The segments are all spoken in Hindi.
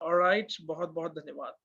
ऑलराइट, बहुत बहुत धन्यवाद।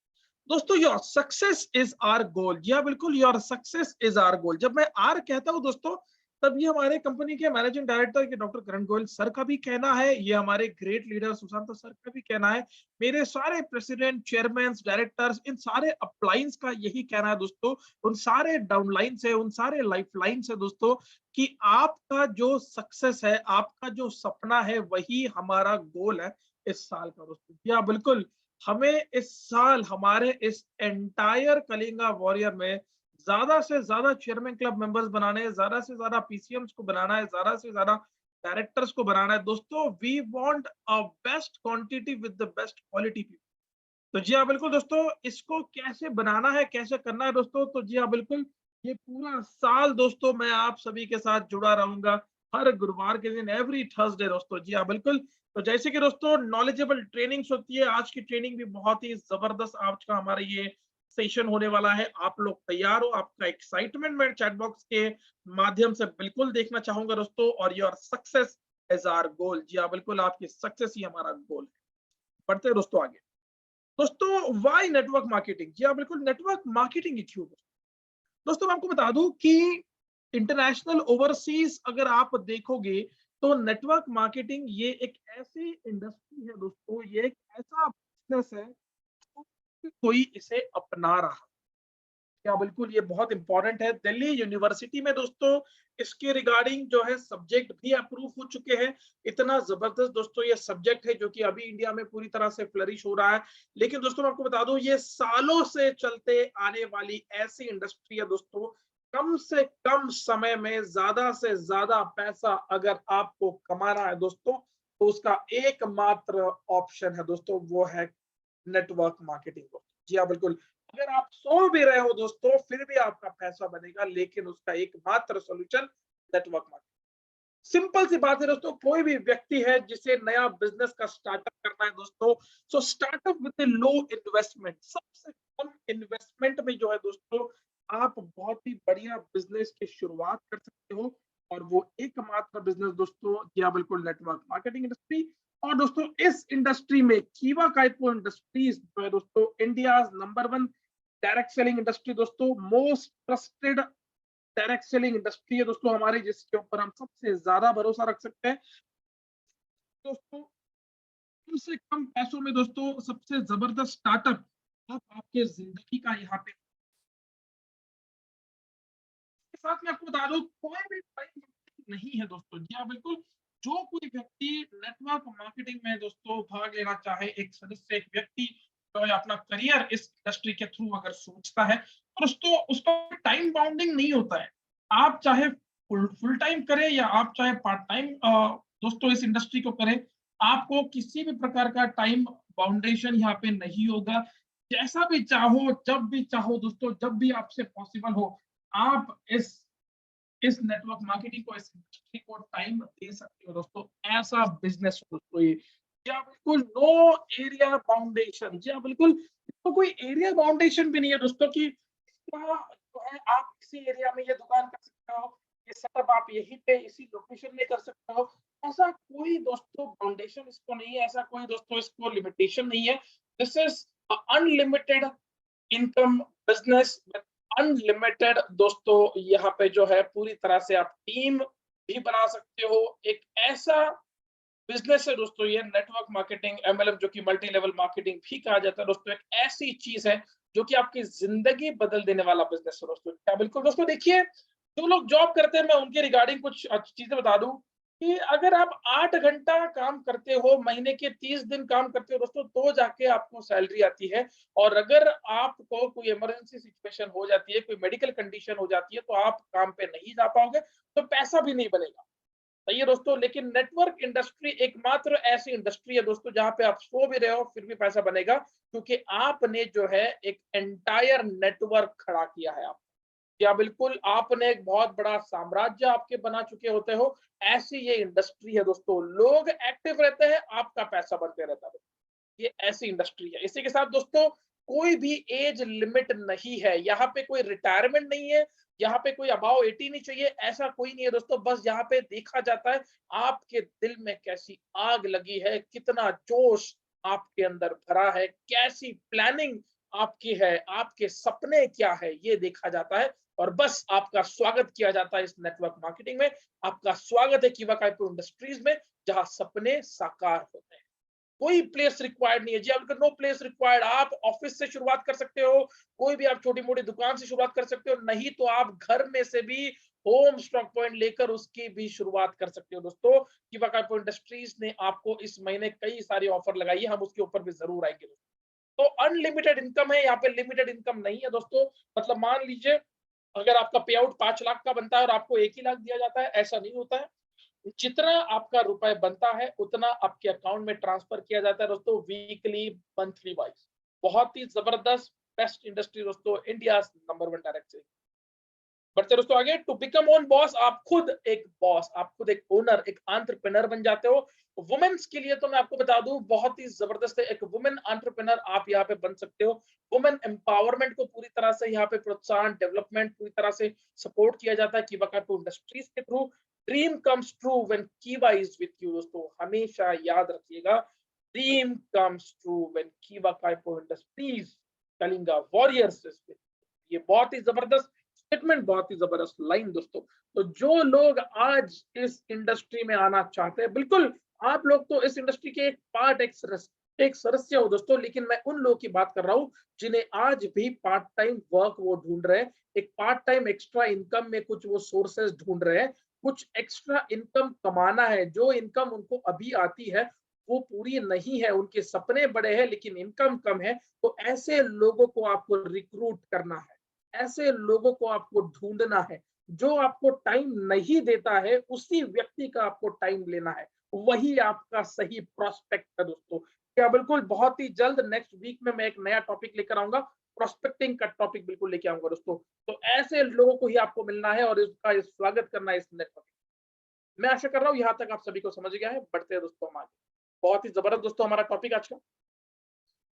दोस्तों, your success is our goal. जी हाँ, बिल्कुल, your success is our goal. जब मैं आर कहता हूं दोस्तों, तब ये हमारे कंपनी के मैनेजिंग डायरेक्टर के डॉक्टर करण गोयल सर का भी कहना है, ये हमारे ग्रेट लीडर सुशांत सर का भी कहना है, मेरे सारे प्रेसिडेंट, चेयरमैन, डायरेक्टर्स, इन सारे अपलाइंस का यही कहना है दोस्तों, उन सारे डाउनलाइन से, उन सारे लाइफ लाइन से दोस्तों, कि आपका जो सक्सेस है, आपका जो सपना है, वही हमारा गोल है इस साल का दोस्तों। जी हाँ, बिल्कुल, हमें इस साल हमारे इस एंटायर कलिंगा वॉरियर में ज्यादा से ज्यादा चेयरमैन क्लब मेंबर्स बनाने हैं, ज्यादा से ज्यादा पीसीएम्स को बनाना है, ज्यादा से ज्यादा डायरेक्टर्स को बनाना है दोस्तों। We want a best quantity with the best quality people. तो जी हाँ, बिल्कुल दोस्तों, इसको कैसे बनाना है, कैसे करना है दोस्तों, तो जी हाँ, बिल्कुल, ये पूरा साल दोस्तों मैं आप सभी के साथ जुड़ा रहूंगा, हर गुरुवार के दिन, एवरी थर्सडे दोस्तों। जी हाँ, बिल्कुल। तो जैसे कि दोस्तों नॉलेजेबल ट्रेनिंग्स होती है, आज की ट्रेनिंग भी बहुत ही जबरदस्त, आज का हमारा ये सेशन होने वाला है। आप लोग तैयार हो? आपका एक्साइटमेंट मैं चैट बॉक्स के माध्यम से बिल्कुल देखना चाहूंगा दोस्तों। और your success is our goal. जी हाँ, बिल्कुल, आपकी सक्सेस ही हमारा गोल है। बढ़ते हैं दोस्तों आगे। दोस्तों, वाई नेटवर्क मार्केटिंग? जी हाँ, बिल्कुल, नेटवर्क मार्केटिंग ही क्यों? दोस्तों, मैं आपको बता दूं कि इंटरनेशनल ओवरसीज अगर आप देखोगे, तो नेटवर्क मार्केटिंग ये एक ऐसी इंडस्ट्री है दोस्तों, ये एक ऐसा बिजनेस है, कोई इसे अपना रहा है। क्या बिल्कुल, ये बहुत इंपॉर्टेंट है। दिल्ली यूनिवर्सिटी में दोस्तों इसके रिगार्डिंग जो है सब्जेक्ट भी अप्रूव हो चुके हैं। इतना जबरदस्त दोस्तों ये सब्जेक्ट है, जो कि अभी इंडिया में पूरी तरह से फ्लरिश हो रहा है। लेकिन दोस्तों मैं आपको बता दूं, ये सालों से चलते आने वाली ऐसी इंडस्ट्री है दोस्तों, कम से कम समय में ज्यादा से ज्यादा पैसा अगर आपको कमाना है दोस्तों, तो उसका एकमात्र ऑप्शन है दोस्तों, वो है नेटवर्क मार्केटिंग दोस्तों। जी हाँ, बिल्कुल, अगर आप सो भी रहे हो दोस्तों, फिर भी आपका पैसा बनेगा, लेकिन उसका एकमात्र सॉल्यूशन नेटवर्क मार्केटिंग। सिंपल सी बात है दोस्तों, कोई भी व्यक्ति है जिसे नया बिजनेस का स्टार्टअप करना है दोस्तों, सो स्टार्टअप विद लो इन्वेस्टमेंट, सबसे कम इन्वेस्टमेंट में जो है दोस्तों, आप बहुत ही बढ़िया बिजनेस की शुरुआत कर सकते हो। और वो एकमात्र बिजनेस दोस्तों, जी हाँ, बिल्कुल, नेटवर्क मार्केटिंग इंडस्ट्री। और दोस्तों इस इंडस्ट्री में कीवा काइपो इंडस्ट्रीज जो है दोस्तों, India number one direct selling industry दोस्तों, most trusted direct selling industry है दोस्तों हमारी, जिसके ऊपर हम सबसे ज्यादा भरोसा रख सकते हैं दोस्तों। कम से कम पैसों में दोस्तों सबसे जबरदस्त स्टार्टअप आप आपके जिंदगी का यहाँ पे के साथ में आपको बता दूं, कोई भी टाइम नहीं है दोस्तों। जी हाँ, बिल्कुल, जो कोई व्यक्ति नेटवर्क मार्केटिंग में दोस्तों भाग लेना चाहे, एक सदस्य, एक व्यक्ति तो अपना करियर इस इंडस्ट्री के थ्रू अगर सोचता है, तो दोस्तों उसका टाइम बाउंडिंग नहीं होता है। आप चाहे फुल फुल टाइम करें या आप चाहे पार्ट टाइम दोस्तों इस इंडस्ट्री को करें, आपको किसी भी प्रकार का टाइम बाउंडेशन यहाँ पे नहीं होगा। जैसा भी चाहो, जब भी चाहो दोस्तों, जब भी आपसे पॉसिबल हो, आप इस नेटवर्क मार्केटिंग को, इस इंडस्ट्री को टाइम दे सकते हो दोस्तों। ऐसा बिजनेस दोस्तों ये। जी हाँ, बिल्कुल, नो एरिया बाउंडेशन। जी हाँ, बिल्कुल, तो कोई एरिया बाउंडेशन भी नहीं है दोस्तों कि जो है आप इसी एरिया में ये दुकान कर सकते हो, ये सेटअप आप यहीं पे इसी लोकेशन में कर सकते हो। ऐसा कोई दोस्तों बाउंडेशन इसको नहीं है, ऐसा कोई दोस्तों इसको लिमिटेशन नहीं है। This is unlimited income business with unlimited दोस्तों। यहाँ पे जो है पूरी तरह से आप टीम भी बना सकते हो। एक ऐसा बिजनेस है दोस्तों ये नेटवर्क मार्केटिंग, एमएलएम, जो कि मल्टी लेवल मार्केटिंग भी कहा जाता है दोस्तों। एक ऐसी चीज है जो कि आपकी जिंदगी बदल देने वाला बिजनेस है दोस्तों। क्या बिल्कुल दोस्तों, देखिए, जो लोग जॉब करते हैं, मैं उनके रिगार्डिंग कुछ चीजें बता दूं कि अगर आप 8 घंटा काम करते हो, महीने के 30 दिन काम करते हो दोस्तों, तो जाके आपको सैलरी आती है। और अगर आपको कोई इमरजेंसी सिचुएशन हो जाती है, कोई मेडिकल कंडीशन हो जाती है, तो आप काम पे नहीं जा पाओगे, तो पैसा भी नहीं बनेगा। सही है दोस्तों, लेकिन नेटवर्क इंडस्ट्री एकमात्र ऐसी इंडस्ट्री है दोस्तों, जहां पे आप सो भी रहे हो फिर भी पैसा बनेगा, क्योंकि आपने जो है एक एंटायर नेटवर्क खड़ा किया है। आप, या बिल्कुल, आपने एक बहुत बड़ा साम्राज्य आपके बना चुके होते हो। ऐसी ये इंडस्ट्री है दोस्तों, लोग एक्टिव रहते हैं, आपका पैसा बनते रहता है। ये ऐसी इंडस्ट्री है। इसी के साथ दोस्तों कोई भी एज लिमिट नहीं है, यहाँ पे कोई रिटायरमेंट नहीं है, यहाँ पे कोई अबाव 80 नहीं चाहिए, ऐसा कोई नहीं है दोस्तों। बस यहाँ पे देखा जाता है आपके दिल में कैसी आग लगी है, कितना जोश आपके अंदर भरा है, कैसी प्लानिंग आपकी है, आपके सपने क्या है, ये देखा जाता है और बस आपका स्वागत किया जाता है इस नेटवर्क मार्केटिंग में। आपका स्वागत है कीवा काइपो इंडस्ट्रीज में, जहां सपने साकार होते हैं। कोई प्लेस रिक्वायर्ड नहीं है जी, आपका नो प्लेस रिक्वायर्ड। आप ऑफिस से शुरुआत कर सकते हो, कोई भी आप छोटी मोटी दुकान से शुरुआत कर सकते हो, नहीं तो आप घर में से भी होम स्टॉक पॉइंट लेकर उसकी भी शुरुआत कर सकते हो। दोस्तों कीवा काइपो इंडस्ट्रीज ने आपको इस महीने कई सारी ऑफर लगाई है, हम उसके ऊपर भी जरूर आएंगे। तो अनलिमिटेड इनकम है, यहाँ पे लिमिटेड इनकम नहीं है दोस्तों। मतलब मान लीजिए अगर आपका पे आउट 5 लाख का बनता है और आपको 1 ही लाख दिया जाता है, ऐसा नहीं होता है। जितना आपका रुपए बनता है उतना आपके अकाउंट में ट्रांसफर किया जाता है दोस्तों, वीकली, मंथली वाइज। बहुत ही जबरदस्त बेस्ट इंडस्ट्री दोस्तों, इंडिया नंबर 1 डायरेक्ट सेलिंग। बढ़ते दोस्तों आगे, टू बिकम ओन बॉस, आप खुद एक बॉस, आप खुद एक ओनर, एक एंटरप्रेन्योर बन जाते हो। वुमेन्स के लिए तो मैं आपको बता दूं बहुत ही जबरदस्त है, एक वुमेन एंटरप्रेन्योर आप यहाँ पे बन सकते हो। वुमेन एम्पावरमेंट को पूरी तरह से यहाँ पे प्रोत्साहन, डेवलपमेंट पूरी तरह से सपोर्ट किया जाता है कीवा काइपो इंडस्ट्रीज के through. Dream comes true when Kiwa is with you. दोस्तों हमेशा याद रखिएगा, dream comes true when Kiwa Kaipo Industries Kalinga Warriors is with. ये बहुत ही जबरदस्त स्टेटमेंट, बहुत ही जबरदस्त लाइन दोस्तों। तो जो लोग आज इस इंडस्ट्री में आना चाहते हैं, बिल्कुल आप लोग तो इस इंडस्ट्री के एक पार्ट, एक सदस्य हो दोस्तों, लेकिन मैं उन लोगों की बात कर रहा हूं जिन्हें आज भी पार्ट टाइम वर्क वो ढूंढ रहे हैं, एक पार्ट टाइम एक्स्ट्रा इनकम में कुछ वो सोर्सेज ढूंढ रहे हैं, कुछ एक्स्ट्रा इनकम कमाना है। जो इनकम उनको अभी आती है वो पूरी नहीं है, उनके सपने बड़े हैं लेकिन इनकम कम है। तो ऐसे लोगों को आपको रिक्रूट करना है, ऐसे लोगों को आपको ढूंढना है। जो आपको टाइम नहीं देता है उसी व्यक्ति का आपको टाइम लेना है, वही आपका सही प्रोस्पेक्ट है दोस्तों। क्या बिल्कुल बहुत ही जल्द नेक्स्ट वीक में मैं एक नया टॉपिक लेकर आऊंगा, प्रोस्पेक्टिंग का टॉपिक बिल्कुल लेके आऊंगा दोस्तों। तो ऐसे लोगों को ही आपको मिलना है और इसका स्वागत करना है इस नेटवर्क। मैं आशा कर रहा हूँ यहाँ तक आप सभी को समझ गया है। बढ़ते हैं दोस्तों हम आगे। बहुत ही जबरदस्त दोस्तों हमारा टॉपिक आज का।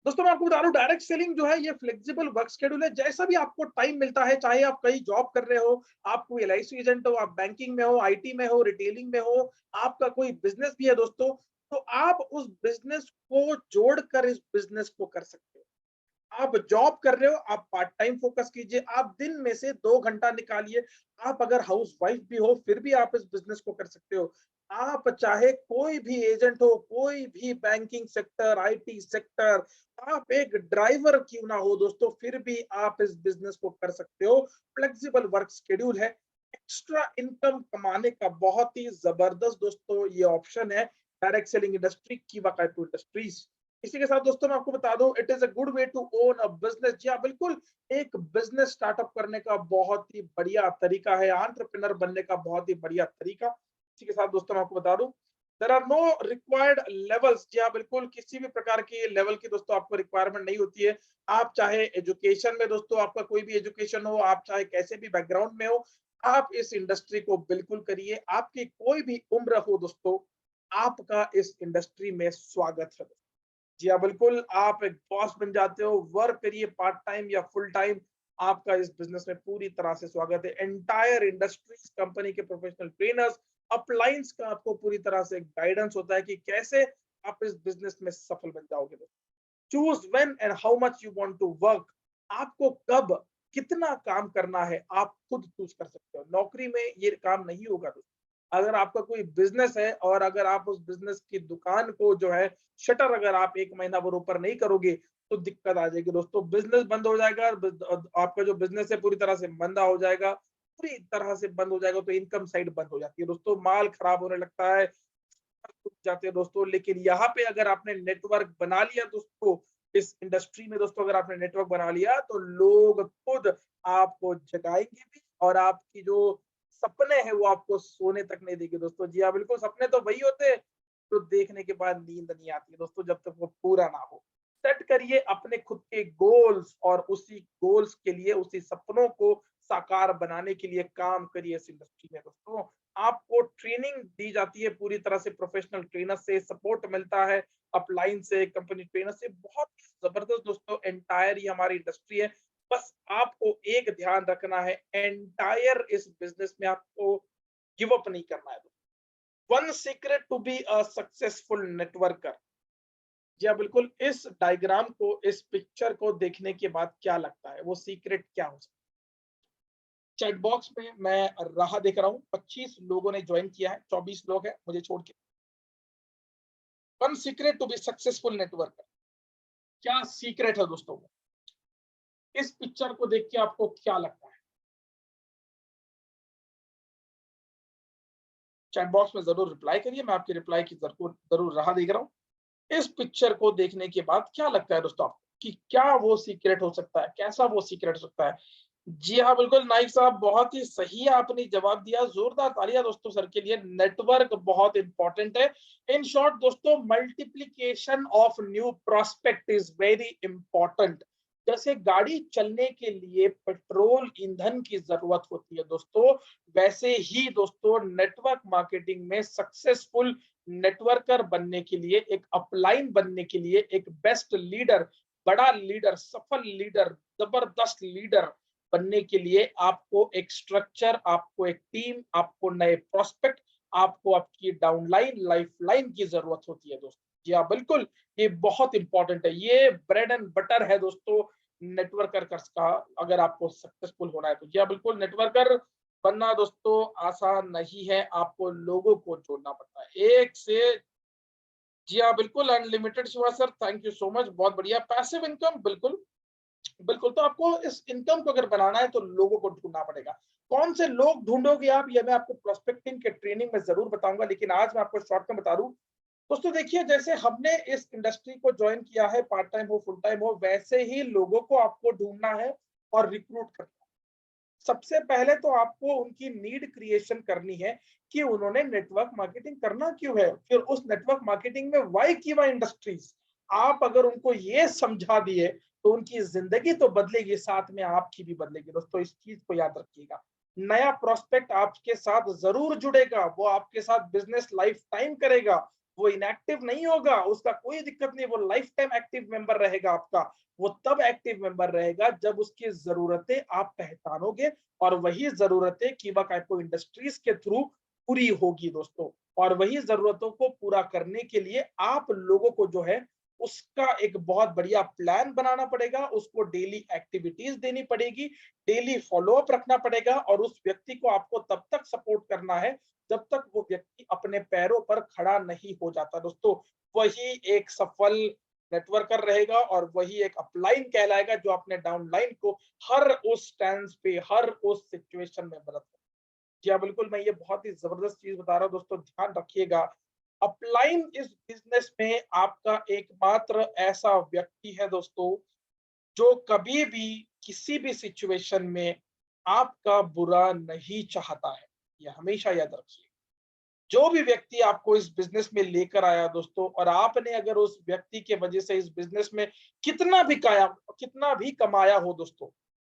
दोस्तों मैं आपको बता रहा हूँ, डायरेक्ट सेलिंग जो है ये फ्लेक्सिबल वर्क शेड्यूल है। जैसा भी आपको टाइम मिलता है, चाहे आप कहीं जॉब कर रहे हो, आप कोई एलआईसी एजेंट हो, आप बैंकिंग में हो, आईटी में हो, रिटेलिंग में हो, आपका कोई बिजनेस भी है दोस्तों, तो आप उस बिजनेस को जोड़कर इस बिजनेस को कर सकते हो। आप जॉब कर रहे हो, आप पार्ट टाइम फोकस कीजिए, आप दिन में से 2 घंटा निकालिए। आप अगर हाउस वाइफ भी हो फिर भी आप इस बिजनेस को कर सकते हो। आप चाहे कोई भी एजेंट हो, कोई भी बैंकिंग सेक्टर, आईटी सेक्टर, आप एक ड्राइवर क्यों ना हो दोस्तों, फिर भी आप इस बिजनेस को कर सकते हो। फ्लेक्सिबल वर्क शेड्यूल है, एक्स्ट्रा इनकम कमाने का बहुत ही जबरदस्त दोस्तों ये ऑप्शन है डायरेक्ट सेलिंग इंडस्ट्री की काइपो इंडस्ट्रीज। इसी के साथ दोस्तों मैं आपको बता दूं, it is a good way to own a business. जी हाँ बिल्कुल, एक बिजनेस स्टार्टअप करने का बहुत ही बढ़िया तरीका है, एंटरप्रेन्योर बनने का बहुत ही बढ़िया तरीका। इसी के साथ दोस्तों मैं आपको बता दूं, there are no required levels. जी हाँ बिल्कुल, किसी भी प्रकार की लेवल की दोस्तों आपको रिक्वायरमेंट नहीं होती है। आप चाहे एजुकेशन में दोस्तों आपका कोई भी एजुकेशन हो, आप चाहे कैसे भी बैकग्राउंड में हो, आप इस इंडस्ट्री को बिल्कुल करिए। आपकी कोई भी उम्र हो दोस्तों, आपका इस इंडस्ट्री में स्वागत है। जी हाँ बिल्कुल, आप एक बॉस बन जाते हो, वर्क करिए पार्ट टाइम या फुल टाइम, आपका इस बिजनेस में पूरी तरह से स्वागत है। एंटायर इंडस्ट्रीज कंपनी के प्रोफेशनल ट्रेनर्स, अपलाइंस का आपको पूरी तरह से गाइडेंस होता है कि कैसे आप इस बिजनेस में सफल बन जाओगे। Choose when and how much you want to work. आपको कब कितना काम करना है आप खुद चूज कर सकते हो। नौकरी में ये काम नहीं होगा दोस्तों। अगर आपका कोई बिजनेस है और अगर आप उस बिजनेस की दुकान को जो है शटर अगर आप 1 महीना भर ऊपर नहीं करोगे तो दिक्कत आ जाएगी दोस्तों। बिजनेस बंद हो जाएगा, आपका जो बिजनेस है पूरी तरह से मंदा हो जाएगा, पूरी तरह से बंद हो जाएगा तो इनकम साइड बंद हो जाती है दोस्तों, माल खराब होने लगता है, जाते हैं दोस्तों। लेकिन यहाँ पे अगर आपने नेटवर्क बना लिया दोस्तों, इस इंडस्ट्री में दोस्तों अगर आपने नेटवर्क बना लिया तो लोग खुद आपको जगाएंगे भी और आपकी जो सपने हैं वो आपको सोने तक नहीं देंगे दोस्तों। जी हाँ बिल्कुल, सपने तो वही होते हैं जो देखने के बाद नींद नहीं आती दोस्तों जब तक वो पूरा ना हो। सेट करिए अपने खुद के गोल्स और उसी गोल्स के लिए, उसी सपनों को साकार बनाने के लिए काम करिए इस इंडस्ट्री में दोस्तों। आपको ट्रेनिंग दी जाती है पूरी तरह से, प्रोफेशनल ट्रेनर से सपोर्ट मिलता है, अपलाइन से, कंपनी ट्रेनर से। बहुत जबरदस्त दोस्तों एंटायर ये हमारी इंडस्ट्री है। बस आपको एक ध्यान रखना है, एंटायर इस बिजनेस में आपको गिव अप नहीं करना है। One secret to be a successful networker. जी हाँ बिल्कुल, इस डायग्राम को, इस पिक्चर को देखने के बाद क्या लगता है, वो सीक्रेट क्या हो सकता है? चैट बॉक्स में मैं राह देख रहा हूँ, 25 लोगों ने ज्वाइन किया है, 24 लोग हैं मुझे छोड़ के। One secret to be successful networker, क्या सीक्रेट है दोस्तों? इस पिक्चर को देख के आपको क्या लगता है? चैट बॉक्स में जरूर रिप्लाई करिए, मैं आपकी रिप्लाई की जरूर जरूर राह देख रहा हूँ। इस पिक्चर को देखने के बाद क्या लगता है दोस्तों आपको कि क्या वो सीक्रेट हो सकता है, कैसा वो सीक्रेट हो सकता है? जी हाँ बिल्कुल नाइक साहब, बहुत ही सही आपने जवाब दिया, जोरदार तालियां दोस्तों सर के लिए। नेटवर्क बहुत इंपॉर्टेंट है। इन शॉर्ट दोस्तों, multiplication of new prospect is very important. जैसे गाड़ी चलने के लिए पेट्रोल ईंधन की जरूरत होती है दोस्तों, वैसे ही दोस्तों नेटवर्क मार्केटिंग में सक्सेसफुल नेटवर्कर बनने के लिए, एक अपलाइन बनने के लिए, एक बेस्ट लीडर, बड़ा लीडर, सफल लीडर, जबरदस्त लीडर बनने के लिए आपको एक स्ट्रक्चर, आपको एक टीम, आपको नए प्रोस्पेक्ट, आपको आपकी डाउनलाइन, लाइफलाइन की जरूरत होती है दोस्तों। जी हाँ बिल्कुल, ये बहुत इंपॉर्टेंट है, ये ब्रेड एंड बटर है दोस्तों नेटवर्कर का। अगर आपको सक्सेसफुल होना है तो जी हाँ बिल्कुल, नेटवर्कर बनना दोस्तों आसान नहीं है, आपको लोगों को जोड़ना पड़ता है एक से। जी हाँ बिल्कुल, unlimited Shiva sir, thank you so much, बहुत बढ़िया। पैसिव इनकम, बिल्कुल बिल्कुल, तो आपको इस इनकम को अगर बनाना है तो लोगों को ढूंढना पड़ेगा। कौन से लोग ढूंढोगे आप, ये मैं आपको प्रोस्पेक्टिंग के ट्रेनिंग में जरूर बताऊंगा, लेकिन आज मैं आपको शॉर्ट में बता दूं दोस्तों। देखिए, जैसे हमने इस इंडस्ट्री को ज्वाइन किया है, पार्ट टाइम हो फुल टाइम हो, वैसे ही लोगों को आपको ढूंढना है और रिक्रूट करना है। सबसे पहले तो आपको उनकी नीड क्रिएशन करनी है कि उन्होंने नेटवर्क मार्केटिंग करना क्यों है, फिर उस नेटवर्क मार्केटिंग में वाई कीवा इंडस्ट्रीज। आप अगर उनको ये समझा दिए तो उनकी जिंदगी तो बदलेगी, साथ में आपकी भी बदलेगी दोस्तों, इस चीज को याद रखिएगा। नया प्रोस्पेक्ट आपके साथ जरूर जुड़ेगा, वो आपके साथ बिजनेस लाइफ टाइम करेगा, वो इनएक्टिव नहीं होगा, उसका कोई दिक्कत नहीं, वो लाइफ टाइम एक्टिव मेंबर रहेगा आपका। वो तब एक्टिव मेंबर रहेगा जब उसकी जरूरतें आप पहचानोगे, और वही जरूरतें कीबा काइपो इंडस्ट्रीज के थ्रू पूरी होगी दोस्तों। और वही जरूरतों को पूरा करने के लिए आप लोगों को जो है उसका एक बहुत बढ़िया प्लान बनाना पड़ेगा, उसको डेली एक्टिविटीज देनी पड़ेगी, डेली फॉलोअप रखना पड़ेगा, और उस व्यक्ति को आपको तब तक सपोर्ट करना है जब तक वो व्यक्ति अपने पैरों पर खड़ा नहीं हो जाता दोस्तों। वही एक सफल नेटवर्कर रहेगा और वही एक अपलाइन कहलाएगा जो अपने डाउनलाइन को हर उस स्टैंड पे, हर उस सिचुएशन में मदद करे। जी हाँ बिल्कुल, मैं ये बहुत ही जबरदस्त चीज बता रहा हूँ दोस्तों, ध्यान रखिएगा। अपलाइन इस बिजनेस में आपका एकमात्र ऐसा व्यक्ति है दोस्तों जो कभी भी किसी भी सिचुएशन में आपका बुरा नहीं चाहता है। ये हमेशा याद रखिए। जो भी व्यक्ति आपको इस बिजनेस में लेकर आया दोस्तों, और आपने अगर उस व्यक्ति के वजह से इस बिजनेस में कितना भी कमाया हो दोस्तों,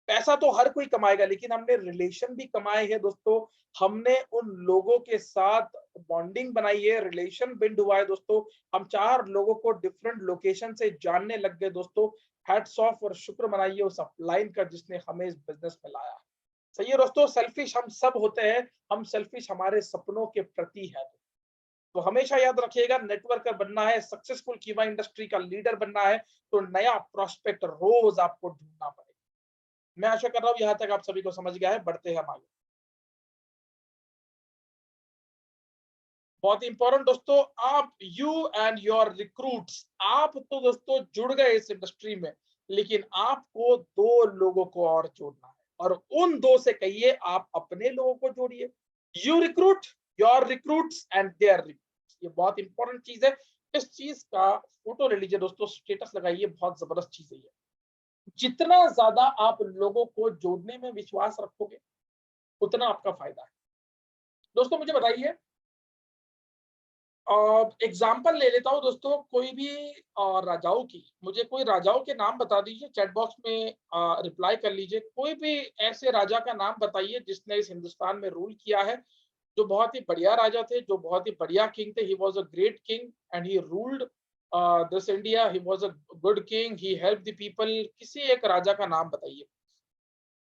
पैसा तो हर कोई कमाएगा, लेकिन हमने रिलेशन भी कमाए हैं दोस्तों। हमने उन लोगों के साथ बॉन्डिंग बनाई है, रिलेशन बिल्ड हुआ है दोस्तों। हम 4 लोगों को डिफरेंट लोकेशन से जानने लग गए दोस्तों। हैट्स ऑफ और शुक्र मनाइए उस अपलाइन का जिसने हमें इस बिजनेस में लाया। सही है दोस्तों, सेल्फिश हम सब होते हैं, हम सेल्फिश हमारे सपनों के प्रति है। तो हमेशा याद रखिएगा, नेटवर्कर बनना है, सक्सेसफुल कीवा इंडस्ट्री का लीडर बनना है, तो नया प्रोस्पेक्ट रोज आपको ढूंढना पड़ेगा। मैं आशा कर रहा हूं यहां तक आप सभी को समझ गया है, बढ़ते हैं हम आगे। बहुत इंपॉर्टेंट दोस्तों, आप यू एंड योर रिक्रूट्स, आप तो दोस्तों जुड़ गए इस इंडस्ट्री में, लेकिन आपको 2 लोगों को और जोड़ना है, और उन 2 से कहिए आप अपने लोगों को जोड़िए। You recruit, your recruits and their recruits, ये बहुत इंपॉर्टेंट चीज है। इस चीज का फोटो ले लीजिए दोस्तों, स्टेटस लगाइए, बहुत जबरदस्त चीज है ये। जितना ज्यादा आप लोगों को जोड़ने में विश्वास रखोगे, उतना आपका फायदा है दोस्तों। मुझे बताइए, एग्जाम्पल ले लेता हूँ दोस्तों, कोई भी राजाओं की, मुझे कोई राजाओं के नाम बता दीजिए, चैट बॉक्स में रिप्लाई कर लीजिए। कोई भी ऐसे राजा का नाम बताइए जिसने इस हिंदुस्तान में रूल किया है, जो बहुत ही बढ़िया राजा थे, जो बहुत ही बढ़िया किंग थे। He was a great king and he ruled this India. He was a good king, he help the people. किसी एक राजा का नाम बताइए,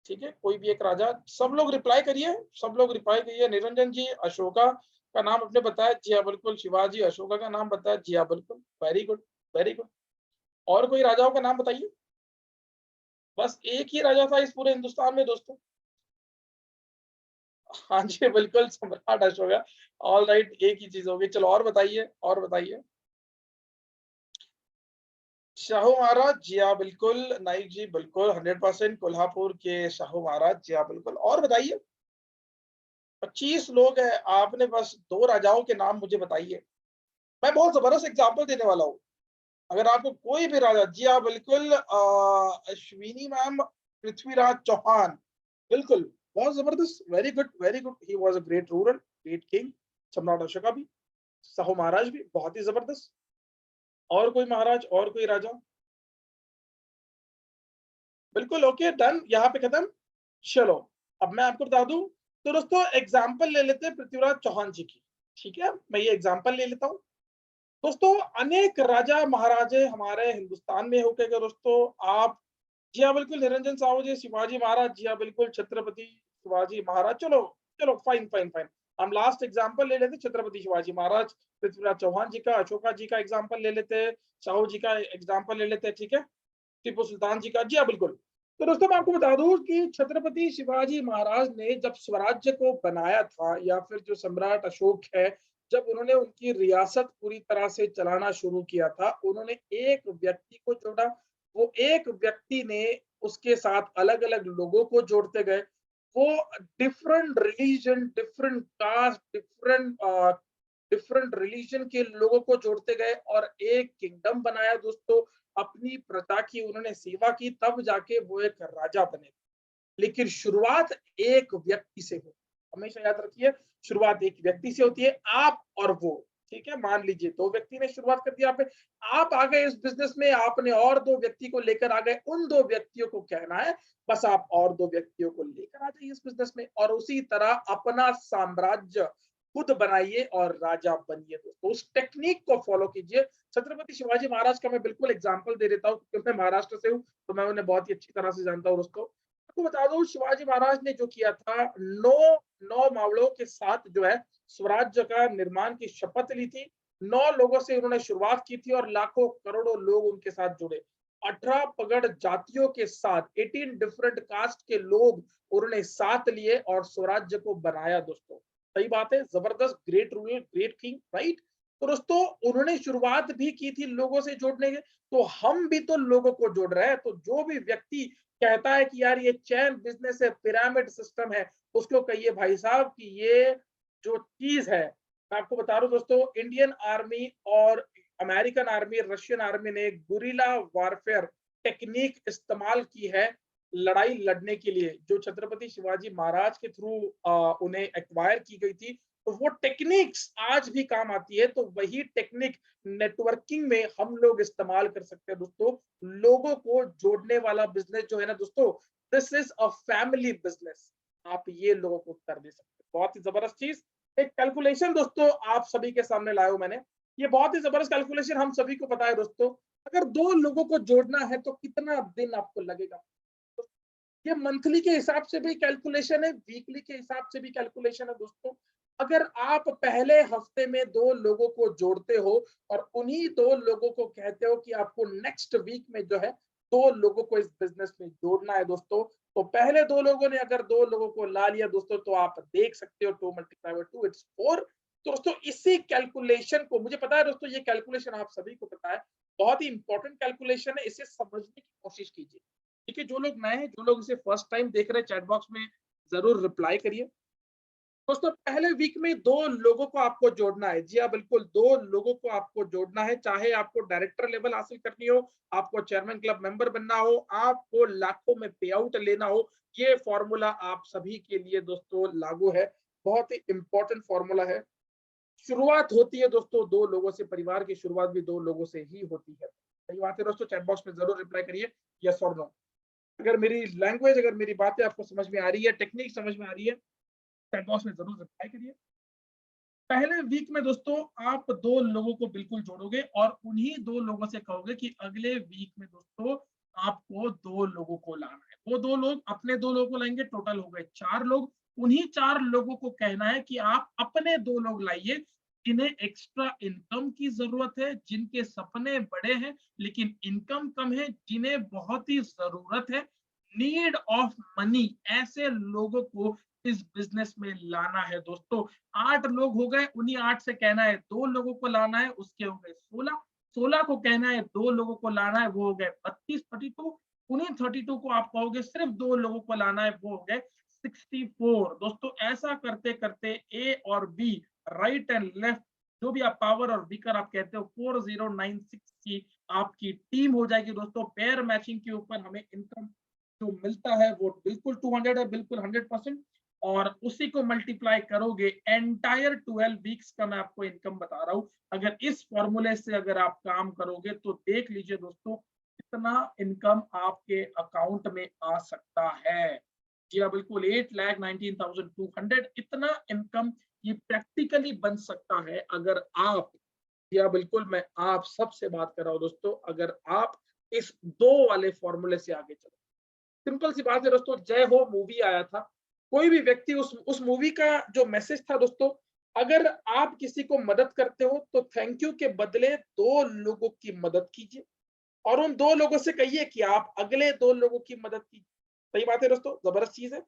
ठीक है, कोई भी एक राजा। सब लोग रिप्लाई करिए, सब लोग रिप्लाई करिए। निरंजन जी, अशोका का नाम आपने बताया, जी हाँ बिल्कुल। शिवाजी, अशोका का नाम बताया, जी हाँ बिल्कुल, वेरी गुड, वेरी गुड। और कोई राजाओं का नाम बताइए। बस एक ही राजा था इस पूरे हिंदुस्तान में दोस्तों। हाँ जी, बिल्कुल सम्राट अशोक। ऑल राइट, एक ही चीज होगी। चलो और बताइए, और बताइए। शाहू महाराज, जी हाँ बिल्कुल। नाइक जी बिल्कुल 100%। कोल्हापुर के शाहू महाराज, जी हाँ बिल्कुल। और बताइए। 25 लोग हैं, आपने बस 2 राजाओं के नाम मुझे बताइए। मैं बहुत जबरदस्त एग्जांपल देने वाला हूँ। अगर आपको कोई भी राजा, जी हाँ बिल्कुल, अश्विनी मैम, पृथ्वीराज चौहान, बिल्कुल, बहुत जबरदस्त, very good very good. He was a great ruler, great king. सम्राट अशोका भी, साहू महाराज भी बहुत ही जबरदस्त। और कोई महाराज, और कोई राजा? बिल्कुल ओके, डन, यहाँ पे खत्म। चलो, अब मैं आपको बता दूं, तो दोस्तों एग्जाम्पल ले लेते हैं पृथ्वीराज चौहान जी की। ठीक है, मैं ये एग्जाम्पल ले लेता हूँ। दोस्तों अनेक राजा महाराजे हमारे हिंदुस्तान में होके गए दोस्तों। आप, जी हाँ बिल्कुल, निरंजन साहू जी, शिवाजी महाराज, जी हाँ बिल्कुल, छत्रपति शिवाजी महाराज। चलो चलो, फाइन फाइन फाइन। हम लास्ट एग्जाम्पल ले लेते, छत्रपति शिवाजी महाराज, पृथ्वीराज चौहान जी का, अशोका जी का एग्जाम्पल ले लेते हैं, साहू जी का एग्जाम्पल ले लेते हैं। ठीक है, टीपू सुल्तान जी का, जी हाँ बिल्कुल। तो दोस्तों मैं आपको बता दूं कि छत्रपति शिवाजी महाराज ने जब स्वराज्य को बनाया था, या फिर जो सम्राट अशोक है, जब उन्होंने उनकी रियासत पूरी तरह से चलाना शुरू किया था, उन्होंने एक व्यक्ति को जोड़ा। वो एक व्यक्ति ने उसके साथ अलग अलग लोगों को जोड़ते गए। वो different religion, different caste, different religion के लोगों को जोड़ते गए और एक किंगडम बनाया दोस्तों। अपनी प्रजा की उन्होंने सेवा की, तब जाके वो एक राजा बने। लेकिन शुरुआत एक व्यक्ति से हो, हमेशा याद रखिए, शुरुआत एक व्यक्ति से होती है, आप और वो। ठीक है, मान लीजिए 2 व्यक्ति ने शुरुआत कर दिया, आप आ गए इस बिजनेस में, आपने और 2 व्यक्ति को लेकर आ गए। उन 2 व्यक्तियों को कहना है बस आप और 2 व्यक्तियों को लेकर आ जाइए इस बिजनेस में, और उसी तरह अपना साम्राज्य खुद बनाइए और राजा बनिए दोस्तों। उस टेक्निक को फॉलो कीजिए। छत्रपति शिवाजी महाराज का मैं बिल्कुल एग्जाम्पल दे देता हूँ, क्योंकि मैं महाराष्ट्र से हूँ, तो मैं उन्हें बहुत ही अच्छी तरह से जानता हूँ दोस्तों। आपको बता दूं, शिवाजी महाराज ने जो किया था, 9 मावड़ों के साथ जो है स्वराज्य का निर्माण की शपथ ली थी। 9 लोगों से उन्होंने शुरुआत की थी और लाखों करोड़ों लोग उनके साथ जुड़े। 18 पगड़ जातियों के साथ, 18 डिफरेंट कास्ट के लोग उन्होंने साथ लिए और स्वराज्य को बनाया दोस्तों। सही बात है, जबरदस्त, great ruler, great king, right. तो दोस्तों उन्होंने शुरुआत भी की थी लोगों से जोड़ने के, तो हम भी तो लोगों को जोड़ रहे हैं। तो जो भी व्यक्ति कहता है कि यार ये चैन बिजनेस है, पिरामिड सिस्टम है, उसको कहिए भाई साहब कि ये जो चीज है, मैं आपको बता रहा हूँ दोस्तों, इंडियन आर्मी और अमेरिकन आर्मी, रशियन आर्मी ने गुरिल्ला वारफेयर टेक्निक इस्तेमाल की है लड़ाई लड़ने के लिए, जो छत्रपति शिवाजी महाराज के थ्रू उन्हें एक्वायर की गई थी। तो वो टेक्निक्स आज भी काम आती है। तो वही टेक्निक नेटवर्किंग में हम लोग इस्तेमाल कर सकते हैं दोस्तों। लोगों को जोड़ने वाला बिजनेस जो है ना दोस्तों, this is a family business. आप ये लोगों को उत्तर दे सकते हैं। बहुत ही जबरदस्त चीज, एक कैलकुलेशन दोस्तों आप सभी के सामने लाया हूं मैंने। ये बहुत ही जबरदस्त कैलकुलेशन हम सभी को पता है दोस्तों। अगर 2 लोगों को जोड़ना है तो कितना दिन आपको लगेगा? ये मंथली के हिसाब से भी कैलकुलेशन है, वीकली के हिसाब से भी कैलकुलेशन है दोस्तों। अगर आप पहले हफ्ते में 2 लोगों को जोड़ते हो और उन्हीं 2 लोगों को कहते हो कि आपको नेक्स्ट वीक में जो है 2 लोगों को इस बिजनेस में जोड़ना है दोस्तों, तो पहले 2 लोगों ने अगर 2 लोगों को ला लिया दोस्तों, तो आप देख सकते हो 2 मल्टीप्लाई बाय 2 इट्स 4। तो दोस्तों इसी कैलकुलेशन को, मुझे पता है दोस्तों ये कैलकुलेशन आप सभी को पता है, बहुत ही इंपॉर्टेंट कैलकुलेशन है, इसे समझने की कोशिश कीजिए। ठीक है, जो लोग नए हैं, जो लोग इसे फर्स्ट टाइम देख रहे हैं, चैट बॉक्स में जरूर रिप्लाई करिए। दोस्तों पहले वीक में 2 लोगों को आपको जोड़ना है। जी हाँ बिल्कुल, 2 लोगों को आपको जोड़ना है। चाहे आपको डायरेक्टर लेवल हासिल करनी हो, आपको चेयरमैन क्लब मेंबर बनना हो, आपको लाखों में पे आउट लेना हो, ये फॉर्मूला आप सभी के लिए दोस्तों लागू है। बहुत ही इंपॉर्टेंट फॉर्मूला है। शुरुआत होती है दोस्तों 2 लोगों से, परिवार की शुरुआत भी 2 लोगों से ही होती है। सही बात है दोस्तों, चैट बॉक्स में जरूर रिप्लाई करिए यस और नो। अगर मेरी लैंग्वेज, अगर मेरी बातें आपको समझ में आ रही है, टेक्निक समझ में आ रही है, चैट बॉक्स में जरूर रिप्लाई करिए। पहले वीक में दोस्तों आप 2 लोगों को बिल्कुल जोड़ोगे और उन्हीं 2 लोगों से कहोगे कि अगले वीक में दोस्तों आपको 2 लोगों को लाना है। वो 2 लोग अपने 2 लोगों को लाएंगे, टोटल हो गए 4 लोग। उन्हीं 4 लोगों को कहना है कि आप अपने 2 लोग लाइए, जिन्हें एक्स्ट्रा इनकम की जरूरत है, जिनके सपने बड़े हैं लेकिन इनकम कम है, जिन्हें बहुत ही जरूरत है, नीड ऑफ मनी, ऐसे लोगों को इस बिजनेस में लाना है दोस्तों। 8 लोग हो गए, उन्हीं 8 से कहना है 2 लोगों को लाना है, उसके हो गए 16, 16 को कहना है 2 लोगों को लाना है, वो हो गए 32, 32, उन्हीं 32 को आप कहोगे सिर्फ 2 लोगों को लाना है, वो हो गए 64। दोस्तों ऐसा करते करते ए और बी, राइट एंड लेफ्ट, जो भी आप पावर और वीकर आप कहते हो, 4096 की आपकी टीम हो जाएगी दोस्तों। पेयर मैचिंग के ऊपर हमें इनकम जो मिलता है वो बिल्कुल 200 है, बिल्कुल 100%। और उसी को मल्टीप्लाई करोगे, एंटायर 12 वीक्स का मैं आपको इनकम बता रहा हूं, अगर इस फॉर्मूले से अगर आप काम करोगे तो देख लीजिए दोस्तों कितना इनकम आपके अकाउंट में आ सकता है। जी हाँ, बिल्कुल 8,19,200 इतना इनकम ये प्रैक्टिकली बन सकता है अगर आप, या बिल्कुल मैं आप सबसे बात कर रहा हूं दोस्तों, अगर आप इस 2 वाले फॉर्मूले से आगे चलो। सिंपल सी बात है दोस्तों, जय हो मूवी आया था, कोई भी व्यक्ति उस मूवी का जो मैसेज था दोस्तों, अगर आप किसी को मदद करते हो तो थैंक यू के बदले 2 लोगों की मदद कीजिए और उन 2 लोगों से कहिए कि आप अगले 2 लोगों की मदद कीजिए। सही बात है दोस्तों, जबरदस्त चीज है।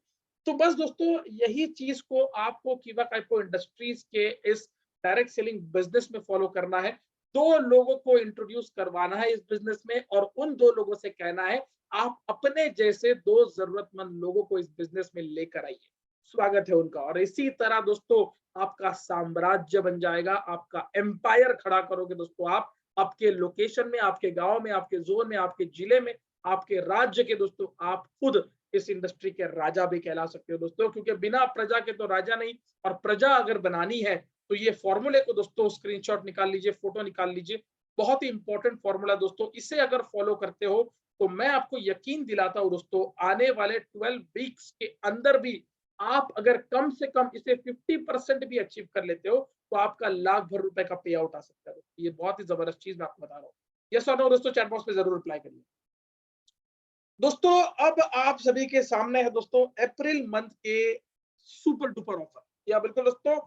तो बस दोस्तों यही चीज को आपको किवा काइपो इंडस्ट्रीज के इस डायरेक्ट सेलिंग बिजनेस में फॉलो करना है। 2 लोगों को इंट्रोड्यूस करवाना है इस बिजनेस में और उन 2 लोगों से कहना है आप अपने जैसे 2 जरूरतमंद लोगों को इस बिजनेस में लेकर आइए। स्वागत है उनका। और इसी तरह दोस्तों आपका साम्राज्य बन जाएगा, आपका एम्पायर खड़ा करोगे दोस्तों आप, आपके लोकेशन में, आपके गांव में, आपके जोन में, आपके जिले में, आपके राज्य के दोस्तों, आप खुद इस इंडस्ट्री के राजा भी कहला सकते हो दोस्तों, क्योंकि बिना प्रजा के तो राजा नहीं। और प्रजा अगर बनानी है तो ये फॉर्मूले को दोस्तों स्क्रीनशॉट निकाल लीजिए, फोटो निकाल लीजिए। बहुत ही इंपॉर्टेंट फॉर्मूला दोस्तों, इसे अगर फॉलो करते हो तो मैं आपको यकीन दिलाता हूं दोस्तों, आने वाले 12 वीक्स के अंदर भी आप अगर कम से कम इसे 50% भी अचीव कर लेते हो तो आपका लाख भर रुपए का पे आउट आ सकता है। ये बहुत ही जबरदस्त चीज मैं आपको बता रहा हूँ। यस और नो दोस्तों चैट बॉक्स में जरूर रिप्लाई करिए। दोस्तों अब आप सभी के सामने है दोस्तों अप्रैल मंथ के सुपर डुपर ऑफर। या बिल्कुल दोस्तों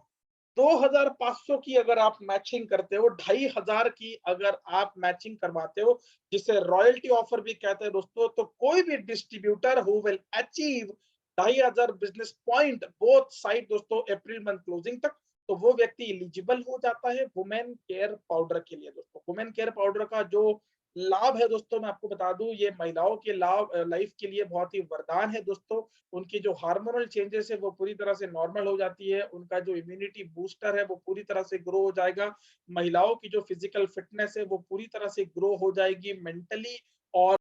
2500 की अगर आप मैचिंग करते हो, 2500 की अगर आप मैचिंग करवाते हो, जिसे रॉयल्टी ऑफर भी कहते हैं दोस्तों, तो कोई भी distributor who will achieve 2500 business point both side दोस्तों अप्रैल मंथ क्लोजिंग तक, तो वो व्यक्ति एलिजिबल हो जाता है वुमेन केयर पाउडर के लिए। दोस्तों वुमेन केयर पाउडर का जो लाभ है दोस्तों, मैं आपको बता दूं, ये महिलाओं के लाभ लाइफ के लिए बहुत ही वरदान है दोस्तों। उनकी जो हार्मोनल चेंजेस है वो पूरी तरह से नॉर्मल हो जाती है, उनका जो इम्यूनिटी बूस्टर है वो पूरी तरह से ग्रो हो जाएगा, महिलाओं की जो फिजिकल फिटनेस है वो पूरी तरह से ग्रो हो जाएगी, मेंटली और